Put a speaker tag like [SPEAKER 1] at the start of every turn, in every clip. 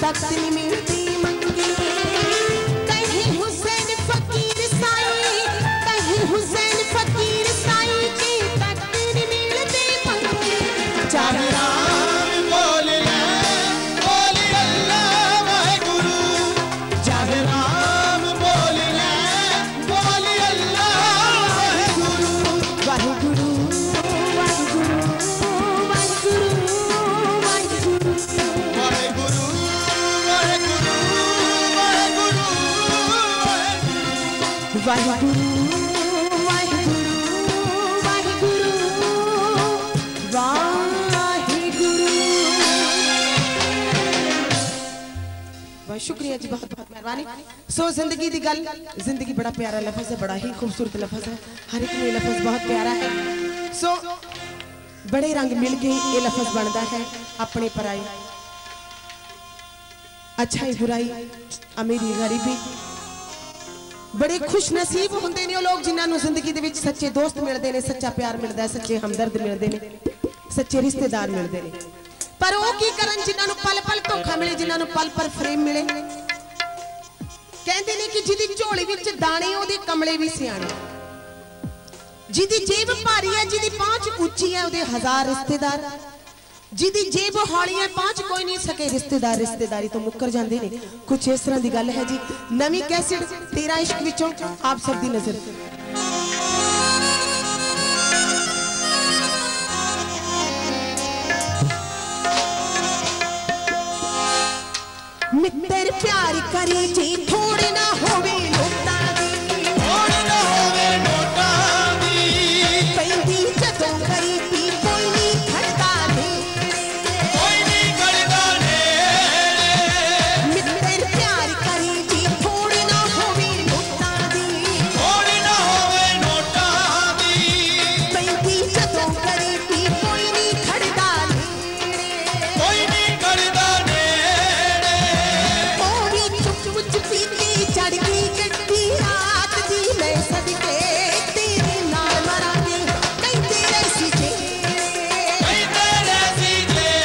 [SPEAKER 1] तख्त नहीं मिलती मंगे, कहीं हुसैन फकीर साईं, कहीं हुसैन फकीर साईं की तख्त नहीं मिलती मंगे। चाहे राम बोल ले बोल अल्लाह वाहेगुरु, चाहे राम बोल ले बोल अल्लाह वाहेगुरु, वाहेगुरु वाहेगुरु वाहेगुरु वाहेगुरु वाहेगुरु वाहेगुरु शुक्रिया जी, बहुत बहुत मेहरबानी। सो जिंदगी दी गल, जिंदगी बड़ा प्यारा लफ्ज़ है, बड़ा ही खूबसूरत लफ्ज़ है, हर एक में लफ्ज़ बहुत प्यारा है। सो बड़े रंग मिल के ये लफ्ज़ बनता है, अपने पराई, अच्छाई बुराई, अमीरी गरीबी। बड़े खुश नसीब होंदे ने लोग जिन्होंने जिंदगी दे विच सच्चे दोस्त मिलते हैं, सच्चा प्यार मिलता है, सच्चे हमदर्द मिलते हैं, सच्चे रिश्तेदार मिलते हैं। पर वो की करन जिन्होंने पल पल धोखा मिले, जिन्होंने पल पर फ्रेम मिले। कहते हैं कि जिदी झोली विच दाने ओदे कमले भी सियाणे, जिदी जेब भारी है, जिदी पहुंच ऊंची है, ओदे हजार रिश्तेदार, जिदी जेब हौली है, पहुंच कोई नहीं सके रिश्तेदार, रिश्तेदारी तो मुकर जाते हैं। कुछ इस तरह की गल है जी। नवी कैसेट तेरा इश्क विचों आप सब दी नजर। मित्र प्यार करे जी थोड़ी ना होवे नोटा दी, थोड़ी ना होवे नोटा दी, पैंदी जदों गरीबी कोई नहीं खड़दा नेड़े, कोई नहीं खड़दा नेड़े। मित्र प्यार करे जी थोड़ी ना होवे नोटा दी, थोड़ी ना होवे नोटा दी, पैंदी जदों गरीबी कोई नहीं खड़दा नेड़े, कोई नहीं खड़दा चढ़ गई गड्डी रात दी, मैं सदके तेरे नाल मरांगे, कहीं तेरे सी जेड़े, कहीं तेरे सी जेड़े।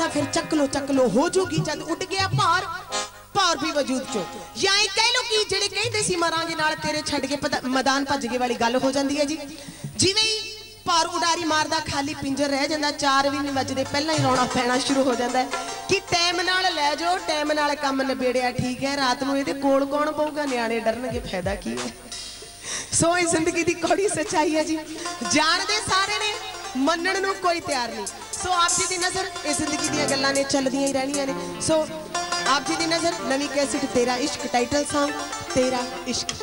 [SPEAKER 1] फिर चक लो हो जूगी जद उड़ गया भार, भार भी वजूद चो। या कह लो कि जेड़े कहते सी मरांगे नाल तेरे छड़ के मैदान भज गए वाली गल हो जाती है जी। जिवें पर उडारी मारदा खाली पिंजर रह जांदा 4 भी नहीं वजदे पहला ही रौना पैना शुरू हो जाता है कि टाइम नाल लै जाओ टाइम नाल काम निबेड़िया ठीक है रात नूं इहदे कोल कौन पऊगा न्याणे डरनगे फायदा की है। सो इस जिंदगी की कौड़ी सच्चाई है जी जानदे सारे ने मनण नूं कोई तैयार नहीं। सो आप जी की नज़र इस जिंदगी दी गल्लां ने चलदियां ही रहणियां ने। सो आप जी की नज़र नवी कैसेट तेरा इश्क टाइटल सॉन्ग तेरा इश्क।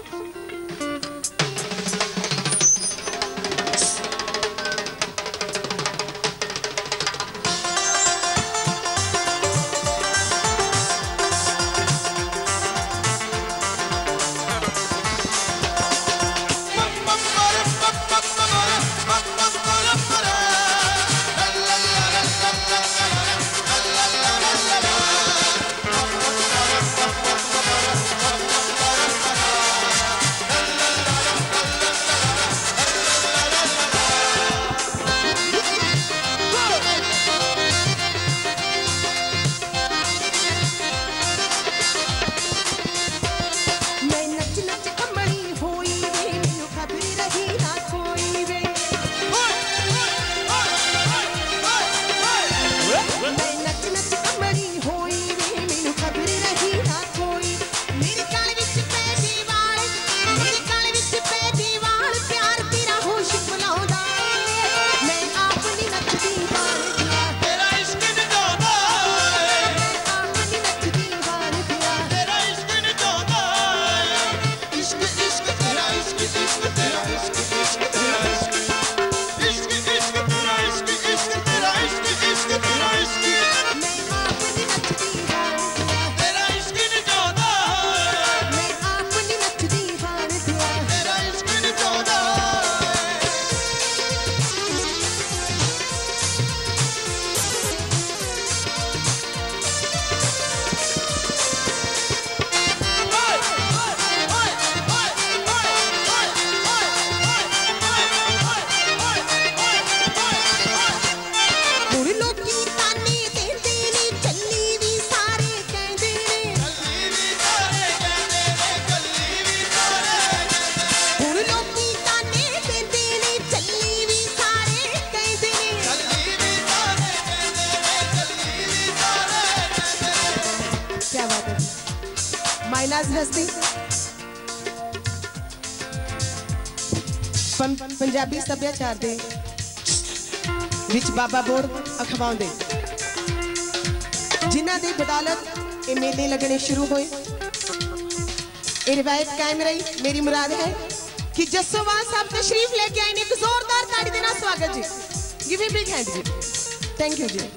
[SPEAKER 1] पंजाबी सभ्याचार दे विच बाबा बोड़ अखवाउंदे जिन्हां दी बदौलत ये मेले लगने शुरू हुए ये रिवायत कायम रही। मेरी मुराद है कि जस्सोवाल साहब तशरीफ लेके आए। एक जोरदार ताड़ी देना स्वागत जी। गिव मी बिग हैंड जी। थैंक यू जी।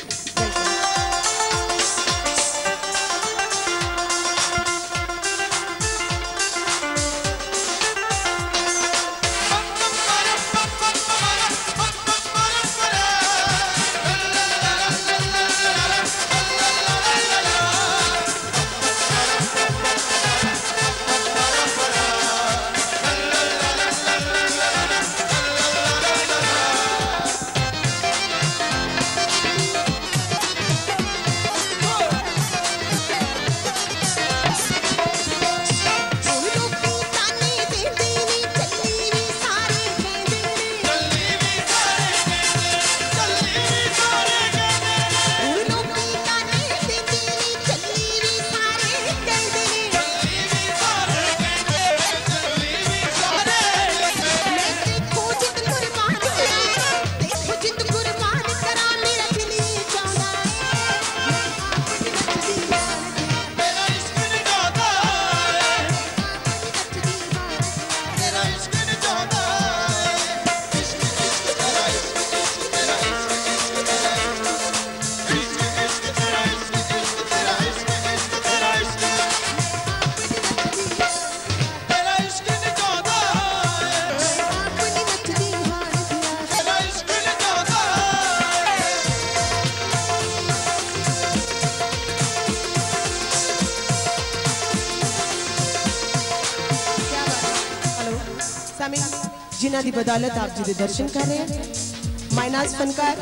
[SPEAKER 1] जिन्हां दी बदौलत आप जी दे दर्शन कर रहे हैं। मायनाज फनकार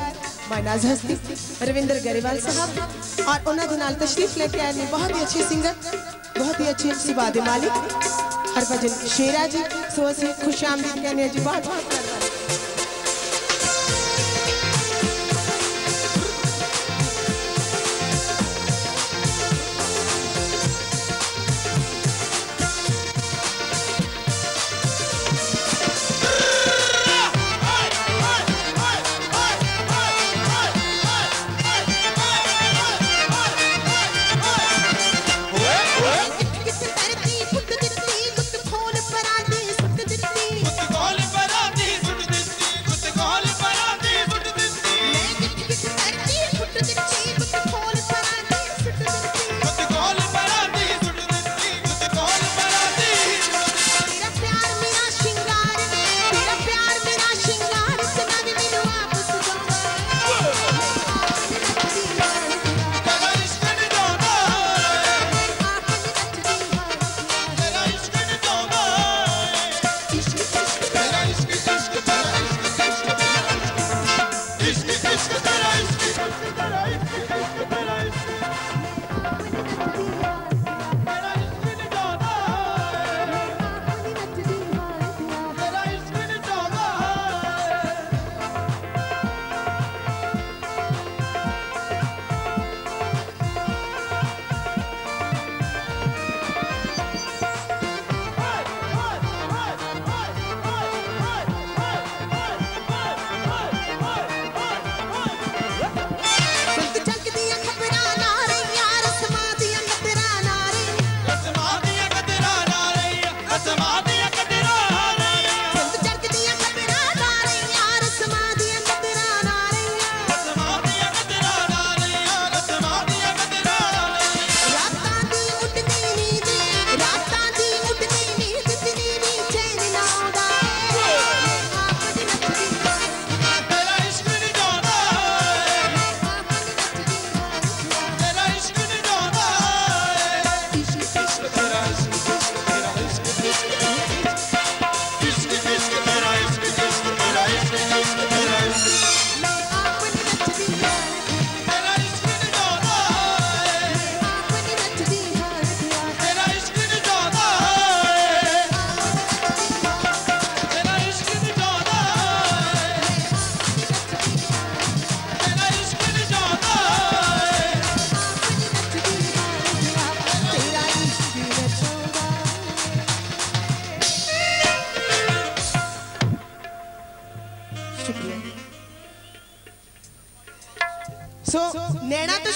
[SPEAKER 1] मायनाज हस्ती रविंद्र गरेवाल साहब और उन्हां दे नाल तशरीफ लेके आए ने बहुत ही अच्छे सिंगर बहुत ही अच्छे सिवा दे मालिक हरभजन शेरा जी। सो असीं खुश आमदीद कहने जी बहुत बहुत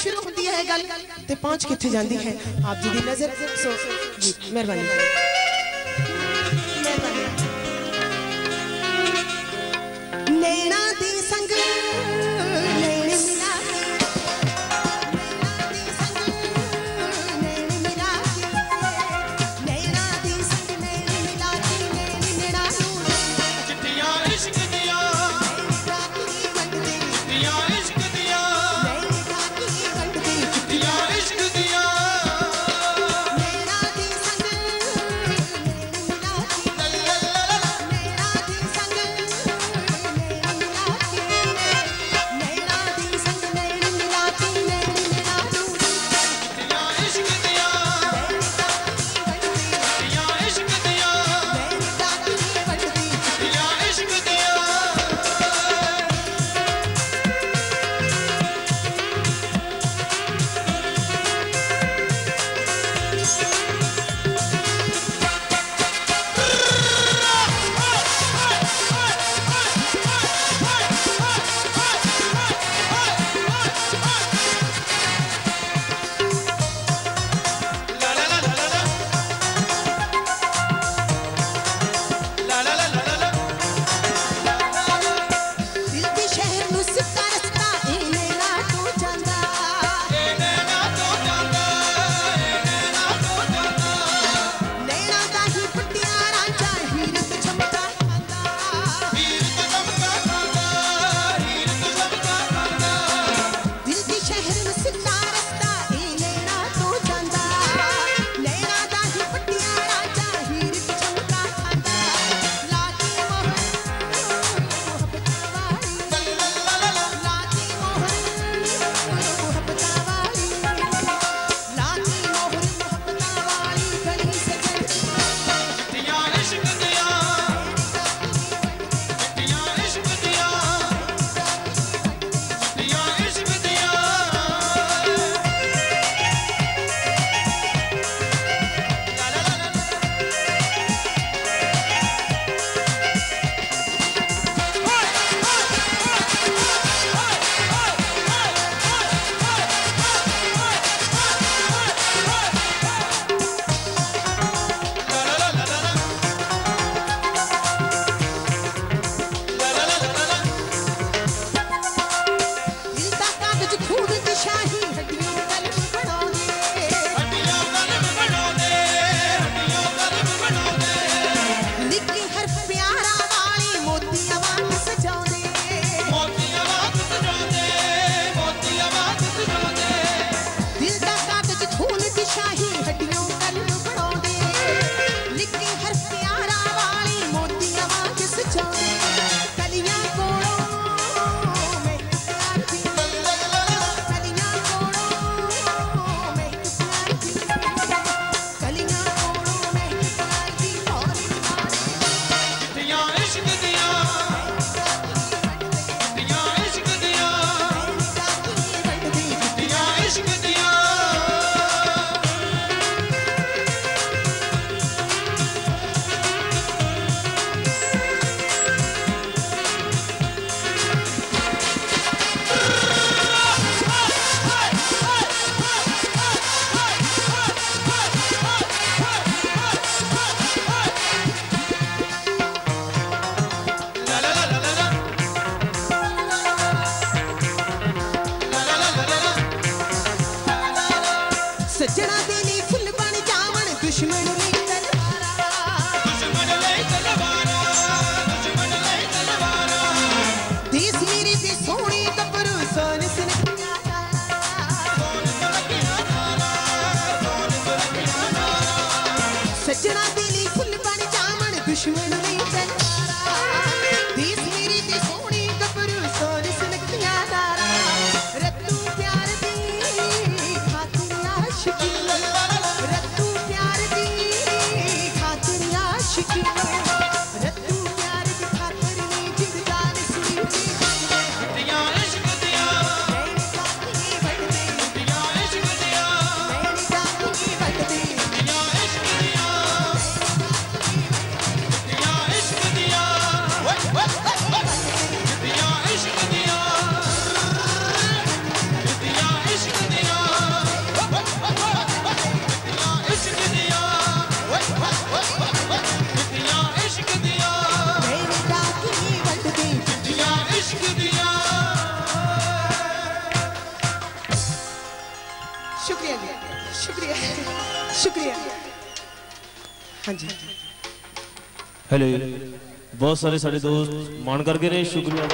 [SPEAKER 1] शुरू होती है गल ते पहुंच किथे जाती है आप जी की नजर। सो जी मेहरबानी नैना दी संग नैन मिला
[SPEAKER 2] इश्क दिया
[SPEAKER 1] शुक्रिया शुक्रिया। हाँ जी
[SPEAKER 2] हेलो बहुत सारे साढ़े दोस्त मान करके रहे, शुक्रिया।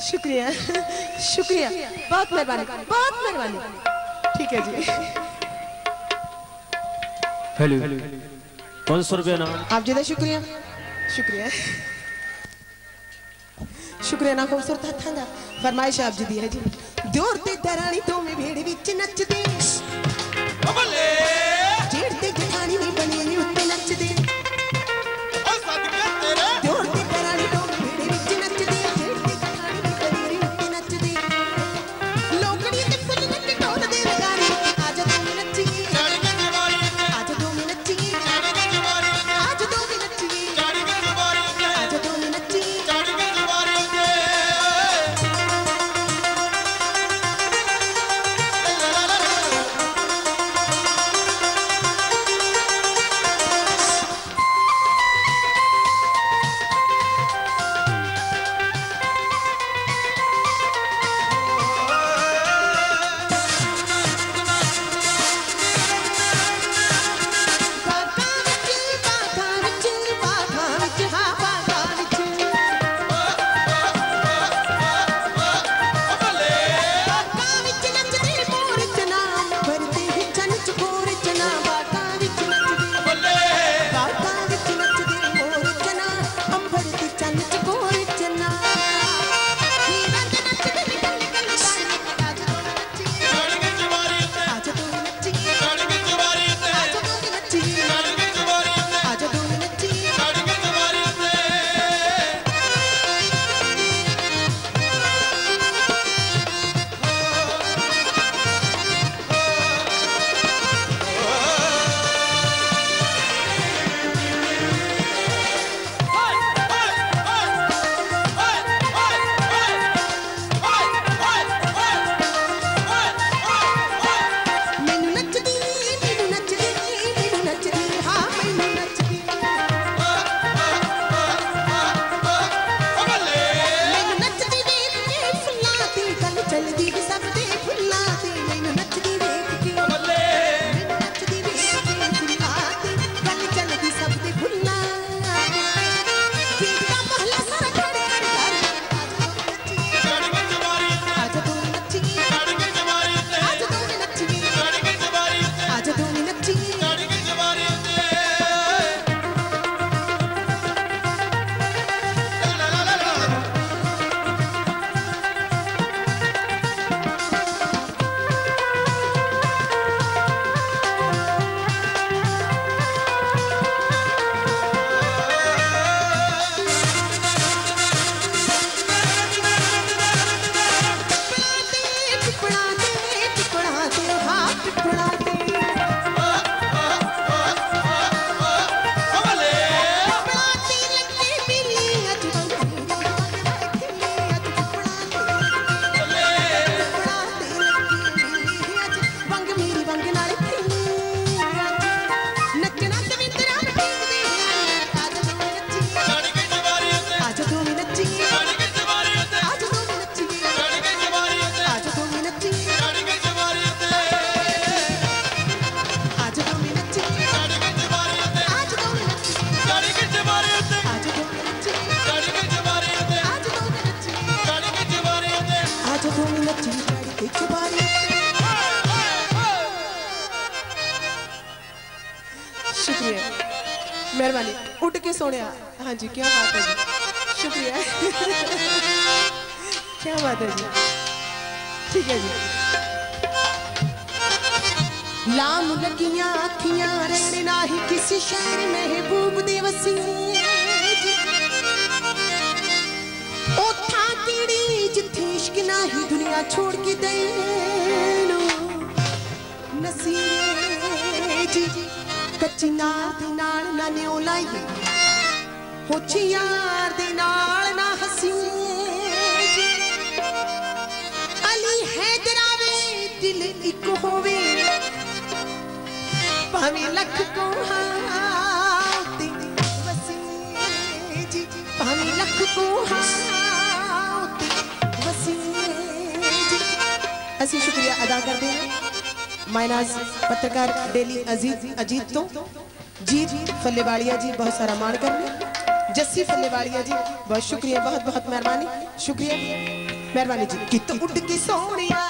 [SPEAKER 1] शुक्रिया शुक्रिया, बहुत मेहरबानी, बहुत मेहरबानी। ठीक है जी।
[SPEAKER 2] हेलो 500 रुपया ना
[SPEAKER 1] आप ज्यादा शुक्रिया शुक्रिया शुक्रिया ना खूबसूरत हथां फरमाइश आप जी दी है जी। दियोर ते दरानी तो में भेड़ विच नचदे, जेड़ ते जठानी नी बनी उत्ते नचदे। दियोर ते दरानी तो में भेड़ विच नचदे, जेड़ ते जठानी नी बनी उत्ते नचदे। लोकड़ी ते फुल नच ढोल दे लगानी, आज तू भी नच्ची आज तू भी नच्ची आज तू भी नच्ची आज तू भी नच्ची। शुक्रिया मेहरबानी उठ के सोने। हाँ जी क्या बात है जी, शुक्रिया क्या बात है जी। ठीक है जी। लाम लगियां अखियां रहने ना ही किसी शहर महबूब दे वसी, ओथा कीड़ी जिथे इश्क ना ही दुनिया छोड़ के देनो नसीए जी। कच्ची नार दे नाल ना न्यो लाइए, होची यार दे नाल ना हसीए जी। अली हैदरावे दिल इक होवे, भावे लख को हाते वसीए जी, भावे लख को हाते वसीए जी। असी शुक्रिया अदा करते हैं मायनाज पत्रकार डेली अजीत तो जीत फल्लेवालिया जी बहुत सारा मान करने, जस्सी फल्लेवालिया जी बहुत शुक्रिया, बहुत बहुत मेहरबानी। शुक्रिया मेहरबानी जी। कित उड़ की सोनिया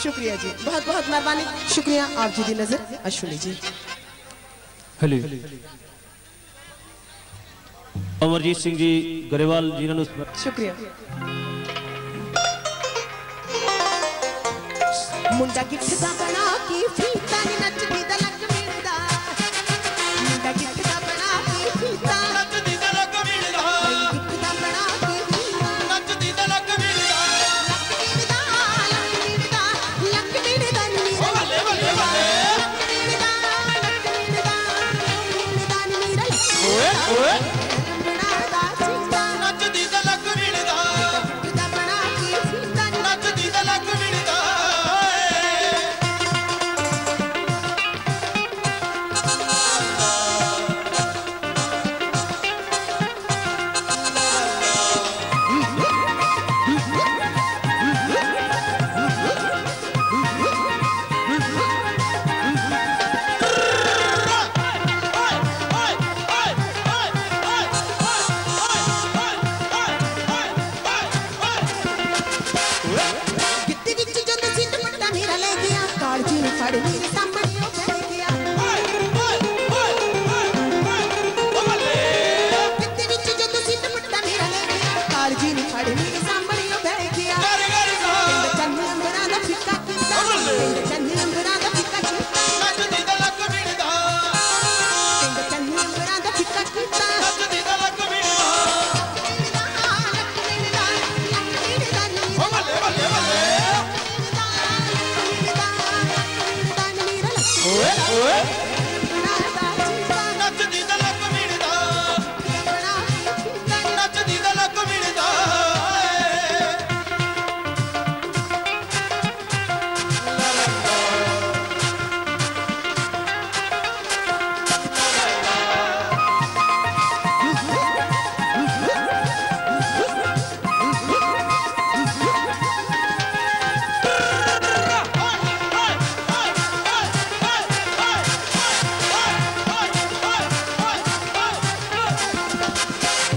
[SPEAKER 1] शुक्रिया जी, बहुत बहुत मेहरबानी, शुक्रिया आप जी दी नजर अश्विनी जी।
[SPEAKER 2] हेलो अमरजीत सिंह जी गरेवाल जिन्होंने
[SPEAKER 1] शुक्रिया। मुंडा गिट्ठा बना के फीता नी नचदी दा लग मिलदा, मुंडा गिट्ठा बना के फीता नचदी दा लग मिलदा, गिट्ठा बना के फीता नचदी दा लग मिलदा, लग मिलदा नी बल्ले बल्ले बल्ले लग मिलदा नी मेरा ओए ओए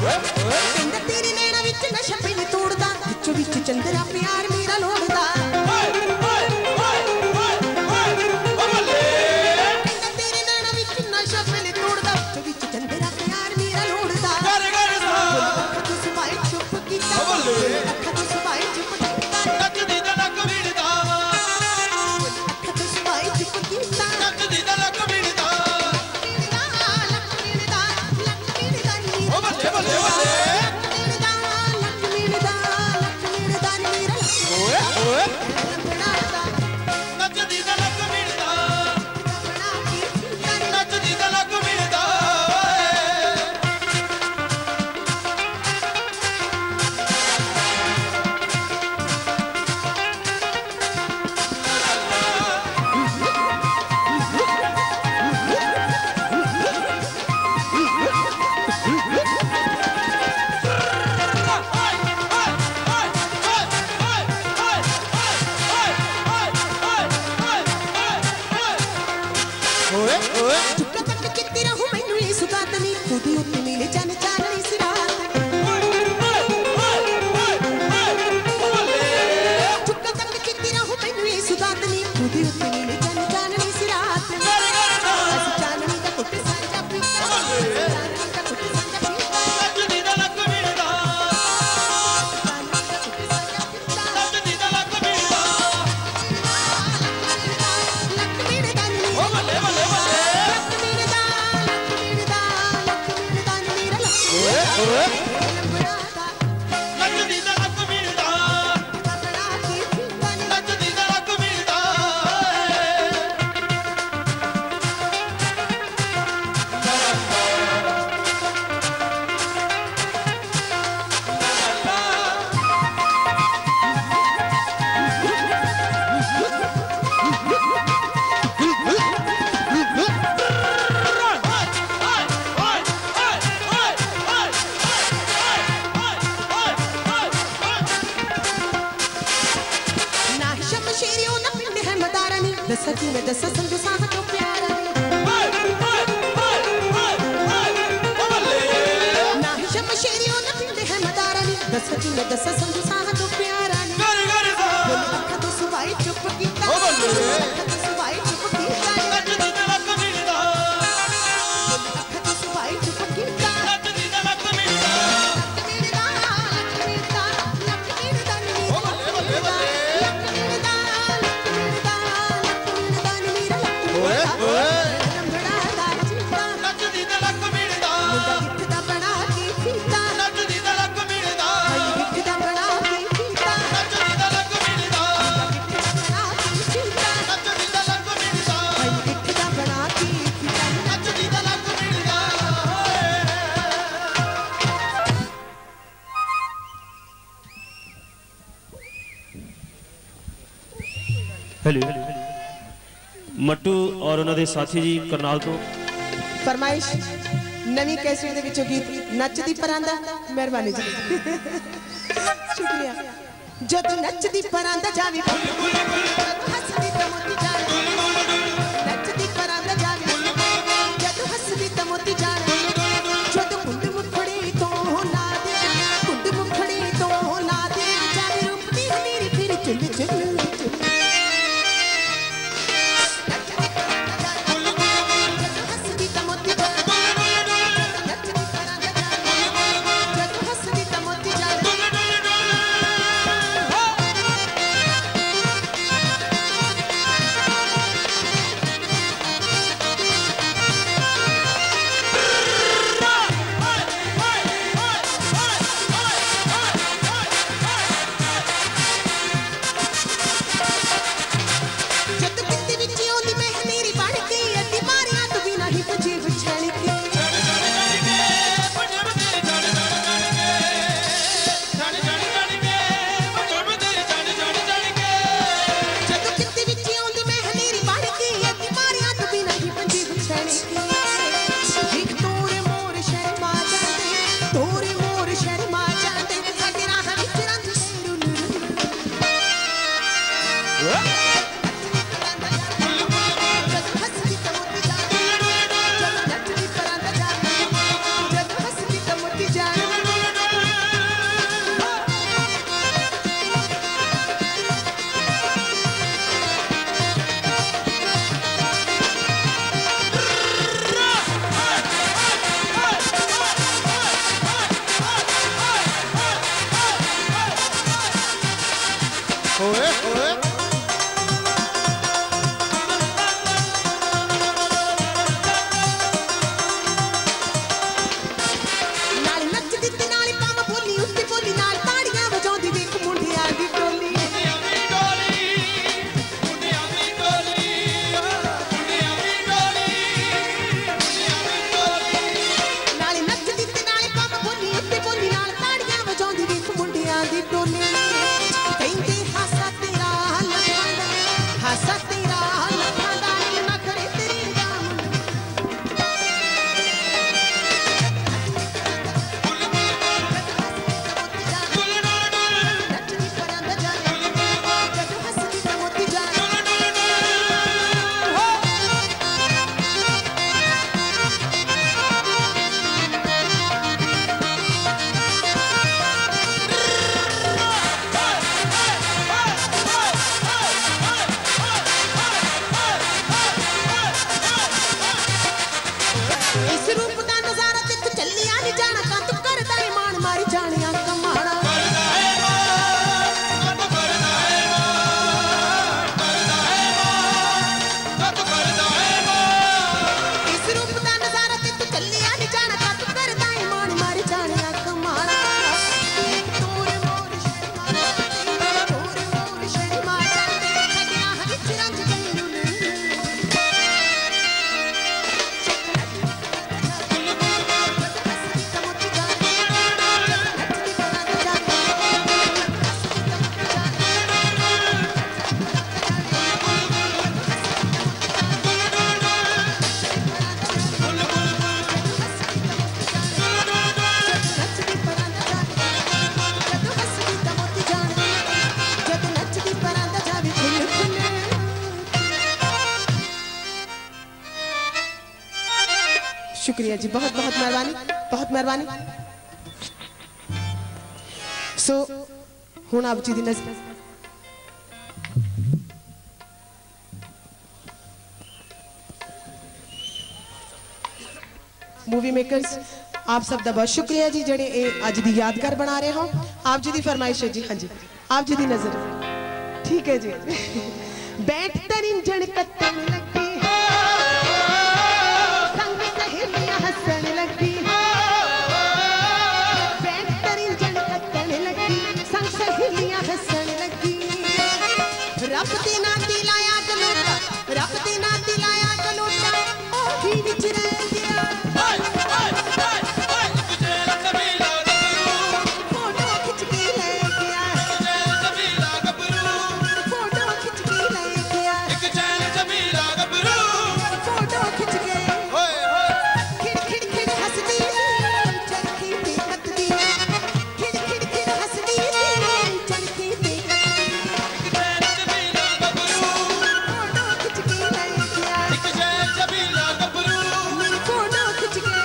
[SPEAKER 1] ਕਹਿੰਦਾ ਤੇਰੇ ਨੈਣਾ ਵਿੱਚ ਨਸ਼ਾ ਪੀਣੀ ਤੋੜਦਾ ਵਿੱਚੋਂ ਵਿੱਚ ਚੰਦਰਾ ਪਿਆਰ ਮੇਰਾ ਲੋੜਦਾ ਕਹਿੰਦਾ ਤੇਰੇ ਨੈਣਾ ਵਿੱਚ ਨਸ਼ਾ ਪੀਣੀ ਤੋੜਦਾ ਵਿੱਚੋਂ ਵਿੱਚ ਚੰਦਰਾ ਪਿਆਰ ਮੇਰਾ ਲੋੜਦਾ ਅੱਖਾਂ ਤੋਂ ਸਵਾਈ ਚੁੱਪ ਕੀਤਾ ਅੱਖਾਂ ਤੋਂ ਸਵਾਈ ਚੁੱਪ ਕੀਤਾ
[SPEAKER 3] ਨੱਚਦੀ ਦਾ ਲੱਕ ਵੀੜਦਾ
[SPEAKER 1] ਅੱਖਾਂ ਤੋਂ ਸਵਾਈ ਚੁੱਪ ਕੀਤਾ
[SPEAKER 3] ਨੱਚਦੀ ਦਾ ਲੱਕ ਵੀੜਦਾ ਨੱਚਦੀ ਦਾ ਲੱਕ ਵੀੜਦਾ ਨੱਚਦੀ ਦਾ ਲੱਕ ਵੀੜਦਾ
[SPEAKER 1] ਚੁੱਕਾ ਤੱਕ ਚਿੱਤੀ ਰਹੂ ਮੈਨੂੰ ਇਹ ਸੁਗਾਤ ਨਹੀਂ ਖੁਦੀ ਉੱਤੇ ਮਿਲੇ ਚੰਨ ਚਾਨਣੀ ਸੀ ਰਾਤ ਚੁੱਕਾ ਤੱਕ ਚਿੱਤੀ ਰਹੂ ਮੈਨੂੰ ਇਹ ਸੁਗਾਤ ਨਹੀਂ ਖੁਦੀ ਉੱਤੇ ਮਿਲੇ ਚੰਨ ਚਾਨਣੀ ਸੀ ਰਾਤ ਅਸੀਂ ਚਾਨਣੀ ਦਾ ਕੁੱਟ ਸਾਂਝਾ ਪੀਤਾ ਚਾਨਣੀ ਦਾ ਕੁੱਟ ਸਾਂਝਾ ਪੀਤਾ
[SPEAKER 3] ਨੱਚਦੀ ਦਾ ਲੱਕ ਵੀੜਦਾ
[SPEAKER 1] ਚਾਨਣੀ ਦਾ ਕੁੱਟ ਸਾਂਝਾ ਪੀਤਾ
[SPEAKER 3] ਨੱਚਦੀ ਦਾ ਲੱਕ ਵੀੜਦਾ
[SPEAKER 1] ਲੱਕ ਵੀੜਦਾ ਨੀ
[SPEAKER 3] ਓ ਬੱਲੇ ਬੱਲੇ ਬੱਲੇ
[SPEAKER 1] ਲੱਕ ਵੀੜਦਾ ਨੀ ਮੇਰਾ ਲੱਕ ਲੰਬੜਾਦਾ
[SPEAKER 3] ਨੱਚਦੀ ਦਾ ਲੱਕ ਵੀੜਦਾ
[SPEAKER 1] ਬਣਾ ਕੇ ਪੀਤਾ ਨੀ
[SPEAKER 3] ਨੱਚਦੀ ਦਾ ਲੱਕ ਵੀੜਦਾ
[SPEAKER 1] ਨਾ ਹੀ ਸ਼ਮਸ਼ੇਰਿਓ ਨਾ ਪਿੰਡ ਹੈ ਮਦਾਰਾ ਨੀ ਦੱਸਾਂ ਕਿ ਮੈਂ ਦੱਸਾਂ ਸੰਜੂ ਸਾਹ ਤੋਂ ਪਿਆਰਾ ਨੀ ਨਾ ਹੀ ਸ਼ਮਸ਼ੇਰਿਓ ਨਾ ਪਿੰਡ ਹੈ ਮਦਾਰਾ ਨੀ ਦੱਸਾਂ ਕਿ ਮੈਂ ਦੱਸਾਂ ਸੰਜੂ ਸਾਹ ਤੋਂ ਪਿਆਰਾ ਨੀ ਅੱਖਾਂ ਤੋਂ ਸਵਾਈ ਚੁੱਪ ਕੀਤਾ ਅੱਖਾਂ ਤੋਂ ਸਵਾਈ ਚੁੱਪ ਕੀਤਾ
[SPEAKER 3] ਨੱਚਦੀ ਦਾ ਲੱਕ ਵੀੜਦਾ
[SPEAKER 1] ਅੱਖਾਂ ਤੋਂ ਸਵਾਈ ਚੁੱਪ ਕੀਤਾ
[SPEAKER 3] ਨੱਚਦੀ ਦਾ ਲੱਕ ਵੀੜਦਾ
[SPEAKER 1] ਲੱਕ ਵੀੜਦਾ ਨੀ
[SPEAKER 3] ਬੱਲੇ ਬੱਲੇ ਬੱਲੇ
[SPEAKER 1] ਲੰਬੜਾਦਾ ਚੀਤਾ
[SPEAKER 3] ਨੱਚਦੀ ਦਾ ਲੱਕ ਵੀੜਦਾ
[SPEAKER 1] ਮੁੰਡਾ ਗਿੱਠ ਦਾ ਬਣਾ ਕੇ ਫੀਤਾ
[SPEAKER 3] ਨੱਚਦੀ ਦਾ ਲੱਕ ਵੀੜਦਾ
[SPEAKER 1] ਗਿੱਠ ਦਾ ਬਣਾ ਕੇ ਫੀਤਾ
[SPEAKER 3] ਨੱਚਦੀ ਦਾ ਲੱਕ ਵੀੜਦਾ
[SPEAKER 1] ਬਣਾ ਕੇ ਫੀਤਾ
[SPEAKER 3] ਨੱਚਦੀ ਦਾ ਲੱਕ ਵੀੜਦਾ
[SPEAKER 1] ਗਿੱਠ ਦਾ ਬਣਾ ਕੇ ਫੀਤਾ
[SPEAKER 3] ਨੱਚਦੀ ਦਾ ਲੱਕ ਵੀੜਦਾ
[SPEAKER 2] ਹੈਲੋ ਮੱਟੂ ਔਰ ਉਹਨਾਂ ਦੇ ਸਾਥੀ ਜੀ ਕਰਨਾਲ ਤੋਂ
[SPEAKER 1] ਫਰਮਾਇਸ਼ ਨਵੀਂ ਕੈਸੇਟ ਦੇ ਵਿੱਚੋਂ ਗੀਤ ਨੱਚਦੀ ਪਰਾਂਦਾ ਮਿਹਰਬਾਨੀ ਜੀ ਸ਼ੁਕਰੀਆ ਜਦ ਨੱਚਦੀ ਪਰਾਂਦਾ ਜਾਵੇ ਹੱਸਦੀ ਤਾਂ ਮੋਤੀ ਜਾਵੇ ਨੱਚਦੀ ਪਰਾਂਦਾ ਜਾਵੇ ਜਦ ਹੱਸਦੀ ਤਾਂ ਮੋਤੀ ਜਾਵੇ ਜਦ ਕੁੰਡ ਮੁਖੜੀ ਤੋਂ ਲਾ ਦੇ ਕੁੰਡ ਮੁਖੜੀ ਤੋਂ ਲਾ ਦੇ ਜਾਵੇ ਰੂਪ ਦੀ ਹਨੇਰੀ ਫਿਰ ਚੁੱਲ ਚੁੱਲ ਹੱਸਦੀ ਤਾਂ ਮੋਤੀ ਜਾਵੇ ਨੱਚਦੀ ਪਰਾਂਦਾ ਜਾਵੇ ਜਦ ਹੱਸਦੀ ਤਾਂ ਮੋਤੀ ਜਾਵੇ
[SPEAKER 3] ओए ओए
[SPEAKER 1] नाल नचदी ते नाल पाव बोली उत्ते बोली नाल ताड़ियां वजाउंदी वेख मुंडियां दी टोली
[SPEAKER 3] मुंडियां दी टोली मुंडियां दी टोली मुंडियां दी टोली मुंडियां दी टोली
[SPEAKER 1] नाल नचदी ते नाल पाव बोली उत्ते बोली नाल ताड़ियां वजाउंदी वेख मुंडियां दी टोली कहंदे हासा तेरा लखां दा नखरे तेरे दा नचदी परांदा जाने जद हसदी ते मोती जाने इस रूप दा नजारा ते तू चलिया नहीं जाना का तू करदा है मान मारी जानिया कमाना
[SPEAKER 3] करदा है मां तो करदा है मां
[SPEAKER 1] इस रूप दा नजारा ते तू चलिया नहीं जाना का तू करदा है मान मारी जानिया कमाना तोर मोर शर्मा खड़िया विच रंग गई शुक्रिया जी बहुत बहुत मेहरबानी सो हुण आप जी दी नज़र मूवी मेकर्स आप सब दा बहुत शुक्रिया जी जेड़े ए अज दी यादगार बना रहे हो आप जी दी फरमाइश है जी हाँ जी आप जी दी नज़र ठीक है जी बैठ तर इंजन कत्तन लगी संग सहेलियां हसन लगी बैठ तर इंजन कत्तन लगी संग सहेलियां हसन लगी रब दे ना दिलाया गलोटा रब दे ना दिलाया गलोटा ओही विच रह गया फोटो खिंच के ले गया फोटो खिंच के ले गया फोटो खिंच के खिड़ खिड़ खिड़ हंसदी चरखी पे कतदी खिड़ खिड़ खिड़ हंसदी चरखी पे कतदी फोटो खिंच के ले गया फोटो खिंच के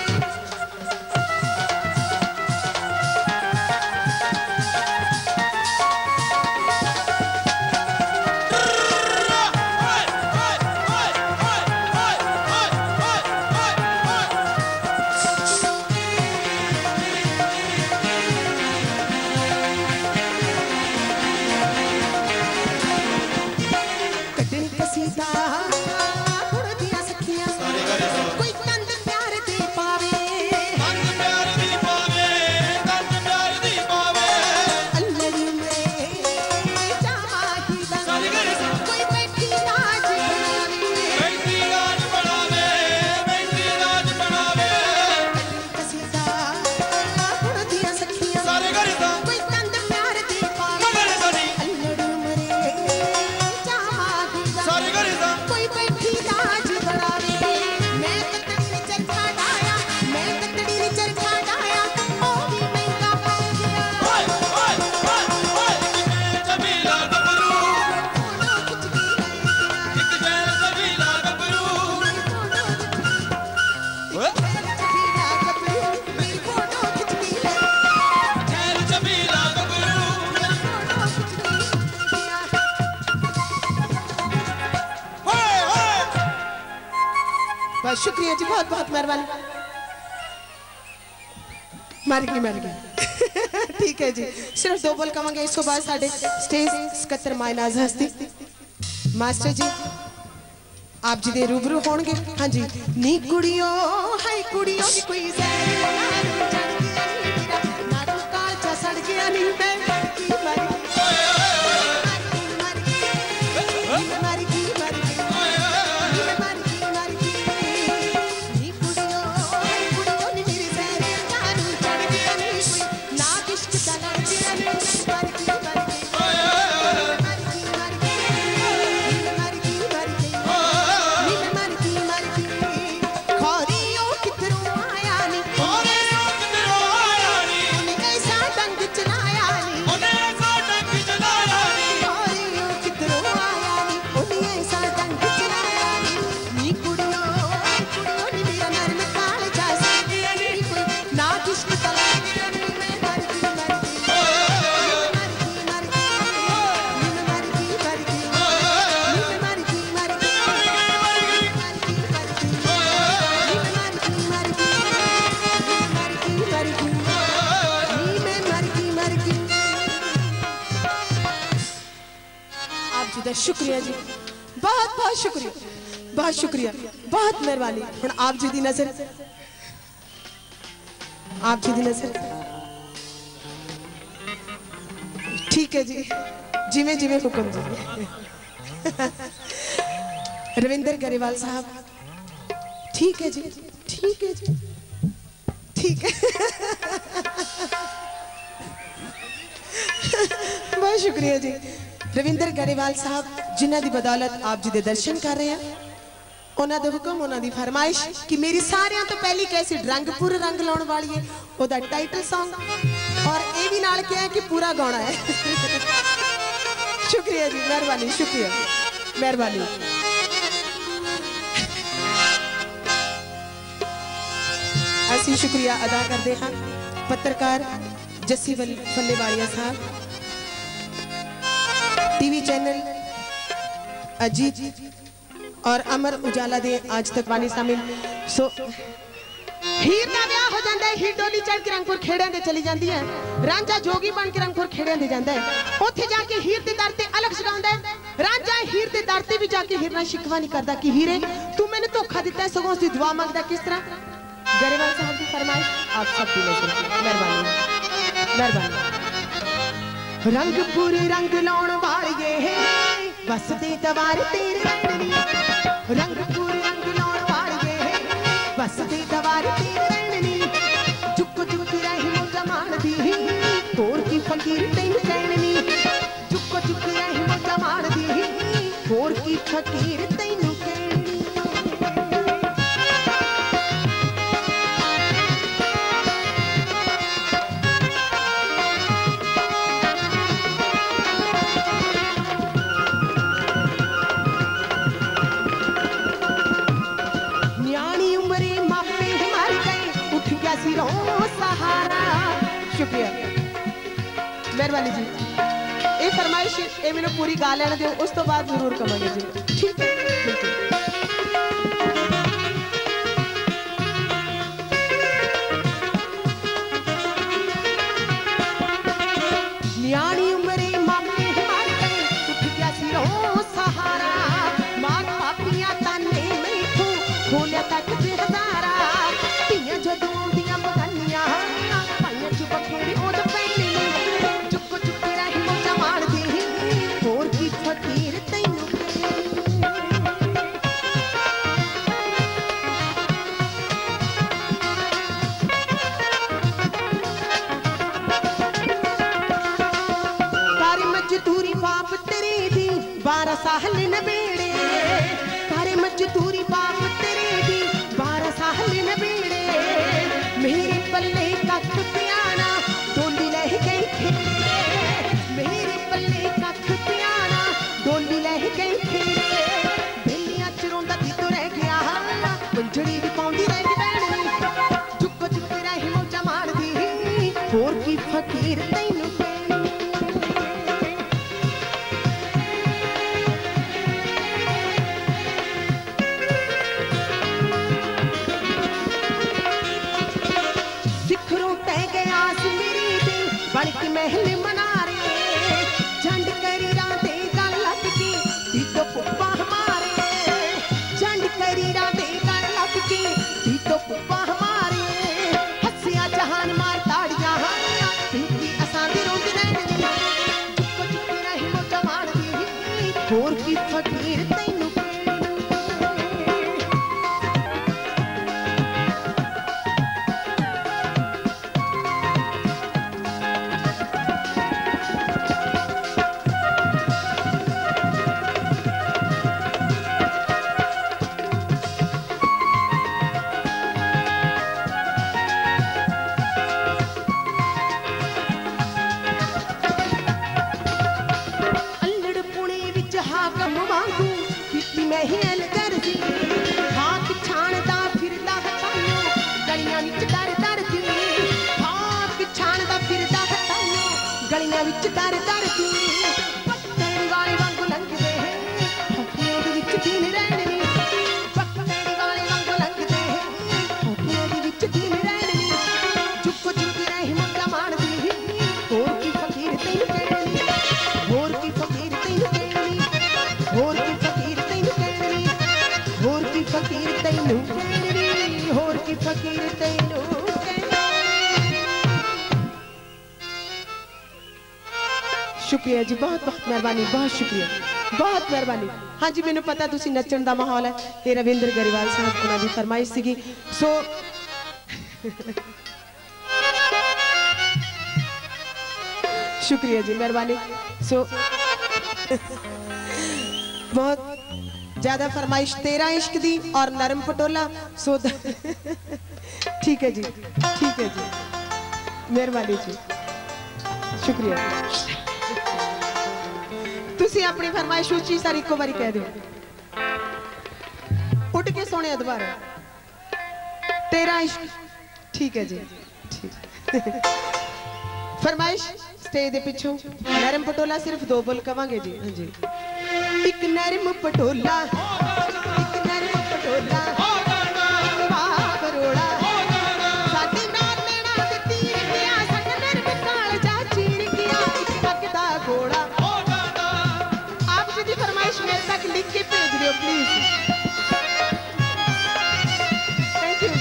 [SPEAKER 1] कटनी कसीदा उड़दियां सखियां कोई कंद प्यार दे पावे अल्लड़ी में जावा की कोई बैठी राज बनावे कसीदा उड़दियां सखियां कोई कंद प्यार दे पावे अल्लड़ी मरे जावा की कोई बैठी राज बनावे मैं कतड़ी चरखा डाया ओ भी महंगा पड़ गया फोटो खिंच के मेरी फोटो खिंच के बहुत शुक्रिया जी बहुत मेहरबानी मर गई ठीक है जी, सिर्फ 2 बोल कहेंगे। इस बाद साढ़े स्टेज सकत्तर मायनाज हस्ती मास्टर जी आप जी दे रूबरू होणगे। हाँ जी। नी कुड़ियों हाय कुड़ियों नी कोई नारू काल सड़ गया नी मैं शुक्रिया जी, बहुत बहुत शुक्रिया, बहुत शुक्रिया, बहुत मेहरबानी। हुण आप जी दी नजर, आप जी दी नजर ठीक है जी, जिमें जिमें हुक्म जी। रविंदर गरेवाल साहब ठीक है जी, ठीक है जी, ठीक है। बहुत शुक्रिया जी रविंदर गरेवाल साहब जिन्हां दी बदौलत आप जी दे दर्शन कर रहे हैं। उन्हां दे हुक्म उन्हां दी फरमाइश कि मेरी सारियां तो पहली कैसेट रंगपुर रंग लाउण वाली है, ओदा टाइटल सॉन्ग और ये भी नाल क्या है कि पूरा गाना है। शुक्रिया जी, मेहरबानी, शुक्रिया, मेहरबानी। असी शुक्रिया अदा करते हैं पत्रकार जस्सी फल्लेवालिया साहब, टीवी चैनल अजीत और अमर उजाला दे आज तक वानी शामिल। सो हीर दा ब्याह हो जाता है, हीर डोली चढ़ के रंगपुर खेड़ियां दे चली जाती है, रांझा जोगी बन के रंगपुर खेड़ियां दे जाता है, उत्थे जाके हीर दे दर ते अलग सगाउंदा है। रांझा हीर दे दर ते भी जाके हीर नाल शिकवा नहीं करदा कि हीरे तू मैंने धोखा दिता है, सगों उसदी दुआ मंगदा किस तरह। गरेवाल साहब की फरमाइश आप सब की नजर, मेहरबानी, मेहरबानी। रंगपुरी रंग लाउण वालिए बसदे दवार तेरे रंगनी, रंगपुरी रंग लाउण वालिए बसदे दवार तेरे रंगनी। चुक चुक रही मोजा मारदी होर की फकीर तैनू कहनी, चुक चुक रही मोजा मारदी होर की फकीर तैनू कहनी। सहारा शुक्रिया, मेहरबानी जी। ये फरमाइश ये मैंने पूरी गा लेने दो, उस तो बाद जरूर कमांगे जी, ठीक है, बिल्कुल। न्याणी उम्रे मामे हमारे उठ गया सिरों सहारा, मार पापियां ताने मैथों खोलिया तक हजारा, तियां जदों साहल नबेड़े, तारे मजदूरी बाप तेरे दी 12 साल नबेड़े, मेरे पल्ले कख प्याना डोली लह गई खेड़े, मेरे पल्ले कख प्याना डोली लह गई खेड़े, बेलियां च रोंदा दी तो रह गया पंजड़ी भी पाउंदी रह गई बैणनी, चुक चुक रही मौजा मारदी होर की फकीर तैनू बन के महल मना रे झंड करी राते गल लग के तीतो पुप्पा हमारे झंड करी राते गल लग के तीतो पुप्पा हमारे हंसिया जहान मार ताड़ियां पीती असां दे रोंद रहने चुप चुप रही मो जवान दी होर की फकीर तैनू महल करदी हाथ छाणदा फिरदा हटायो गलियां विच दर दर दी हाथ छाणदा फिरदा हटायो गलियां विच दर दर दी पत्तड़ी वाले वांग लंघदे होठियां दे विच दिन रहने नी पत्तड़ी वाले वांग लंघदे होठियां दे विच दिन रहने नी चुप चुप रही मुंडा मारदी होर की फकीर तैनू कहनी होर की फकीर तैनू कहनी होर की फकीर होर की फकीर तैनू कहनी होर की फकीर तैनू शुक्रिया जी बहुत बहुत मेहरबानी बहुत शुक्रिया बहुत मेहरबानी हाँ जी मैनू पता तुसी नचण दा माहौल है ते रविंद्र गरेवाल साहब उन्हां दी फरमाइश सीगी सो शुक्रिया जी मेहरबानी सो बहुत ज्यादा फरमाइश तेरा इश्क दी और नरम पटोला सो ठीक है जी मेहरबानी जी शुक्रिया तुसी अपनी फरमाइश उच्ची सारी इको बारी कह दो उठ के सोने दोबारा तेरा इश्क ठीक है जी ठीक फरमाइश स्टेज दे पिछों नरम पटोला सिर्फ 2 बोल कवांगे जी हाँ जी एक नरम पटोला बरोड़ा साडी नाल लेना ते तीर गया सट नरम काल जा चीर गया एक पग दा घोड़ा आप जी दी फरमाइश मेरे तक लिख के भेज दियो प्लीज थैंक यू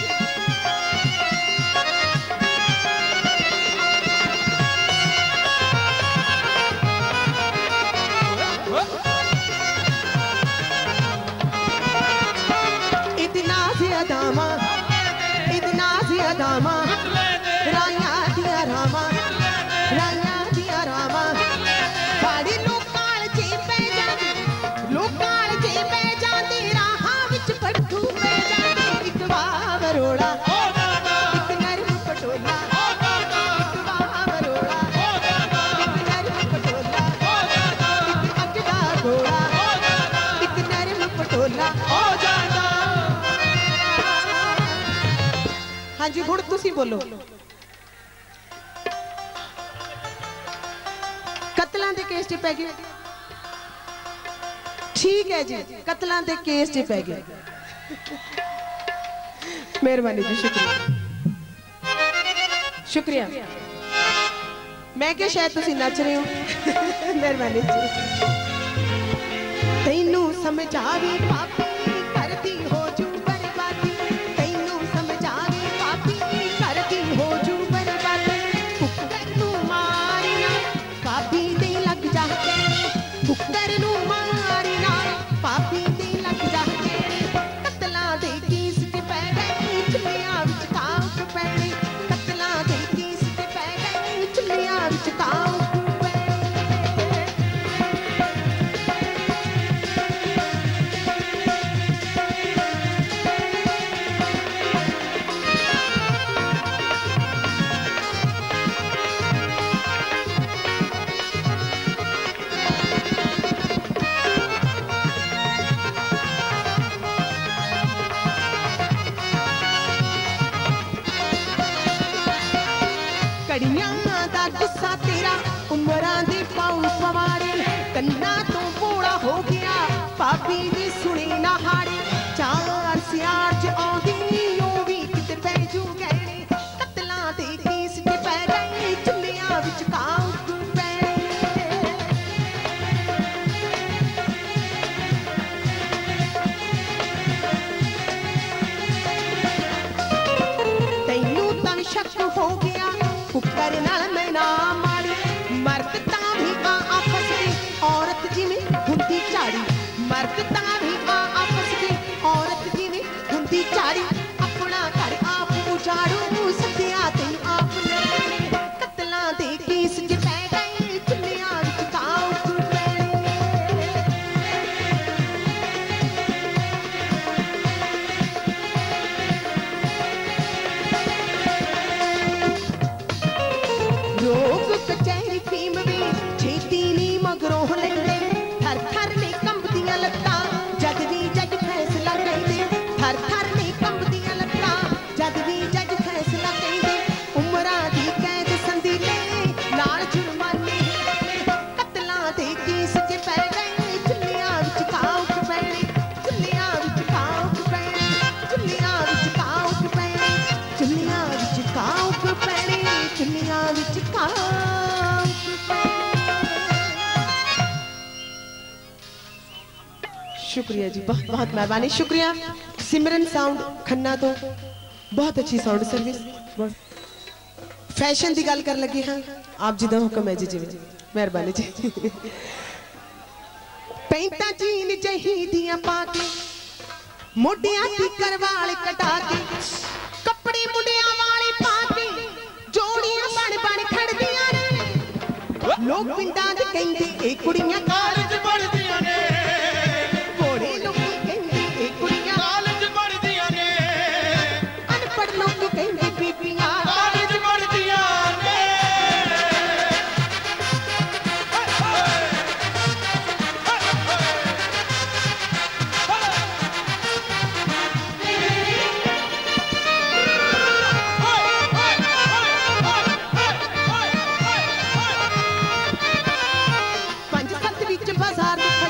[SPEAKER 1] दामा राया दिया रामा साड़ी लोकाल जे पै जांदी राहां विच पट्ठू पै जांदे इक बावरोड़ा इक नरम पटोला इक बावरोड़ा इक नरम पटोला इक पग दा घोड़ा इक नरम पटोला हो जांदा हाँ जी हुण तुसी बोलो कतलां दे केस च पै गए ठीक है जी कतलां दे केस च पै गए मेहरबानी जी शुक्रिया मैं क्या शायद तुसी नच रहे हो मेहरबानी जी तैनू समझावी पापी करदी हो जू कड़ियां दा गुस्सा तेरा उमरां दे पाऊ पवाड़े कन्ना तो बोड़ा हो गया पापी ने सुने ना हाड़े चार सियार च आंदी ओ भी किते पै जू गहने कतलां दे केस ते पै गए चुल्लियां विच काउक तैनू तां शक हो गया कुकर नाल मैं ना मारी मर्द तां भी आपस में औरत जिवें हुंदी झाड़ी मर्द तां भी आपस में औरत जिवें हुंदी झाड़ी अपना घर आप उजाड़ू सत्या तैनू आप लड़ाने कतलां दे केस च पै गए चुल्लियां विच काउक रोग कचहरी फीम भी छेती नी मगरों लेंदे थर थर ने कंबदियां लत्तां जद भी जज फैसला कहंदे थर थर ने कंबदियां लत्तां जद भी जज फैसला कहंदे उमरां दी कैद संदीले नाल जुर्माने कतलां दे केस च पै गए चुल्लियां विच काउक पैणे चुल्लियां विच काउक पैणे चुल्लियां विच काउक पैणे चुल्लियां विच काउक पैणे चुल्लियां विच काउक शुक्रिया जी बहुत बहुत मेहरबानी शुक्रिया सिमरन साउंड खन्ना तो बहुत अच्छी साउंड सर्विस फैशन की गल कर लगे हाँ आप जी का हुक्म है जी जी मेहरबानी जी पैंटा जीन चाहिए पाके मोडिया की करवाल कटा के कपड़े मुंडिया वाले पाके जोड़ियां बन बन खड़दियां ने लोग पिंडां दे कहंदे ए कुड़ियां
[SPEAKER 3] ਕਾਲਜ ਪੜ੍ਹਦੀਆਂ ਨੇ
[SPEAKER 1] घोड़े लोग कहंदे ए कुड़ियां
[SPEAKER 3] ਕਾਲਜ ਪੜ੍ਹਦੀਆਂ ਨੇ
[SPEAKER 1] अनपढ़ लोग कहंदे बीबियां
[SPEAKER 3] ਕਾਲਜ ਪੜ੍ਹਦੀਆਂ ਨੇ
[SPEAKER 1] पंज सत्त विच बाजार दे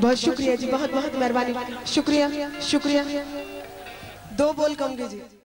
[SPEAKER 1] बहुत शुक्रिया जी, बहुत बहुत मेहरबानी, शुक्रिया शुक्रिया। 2 बोल कहूंगी जी।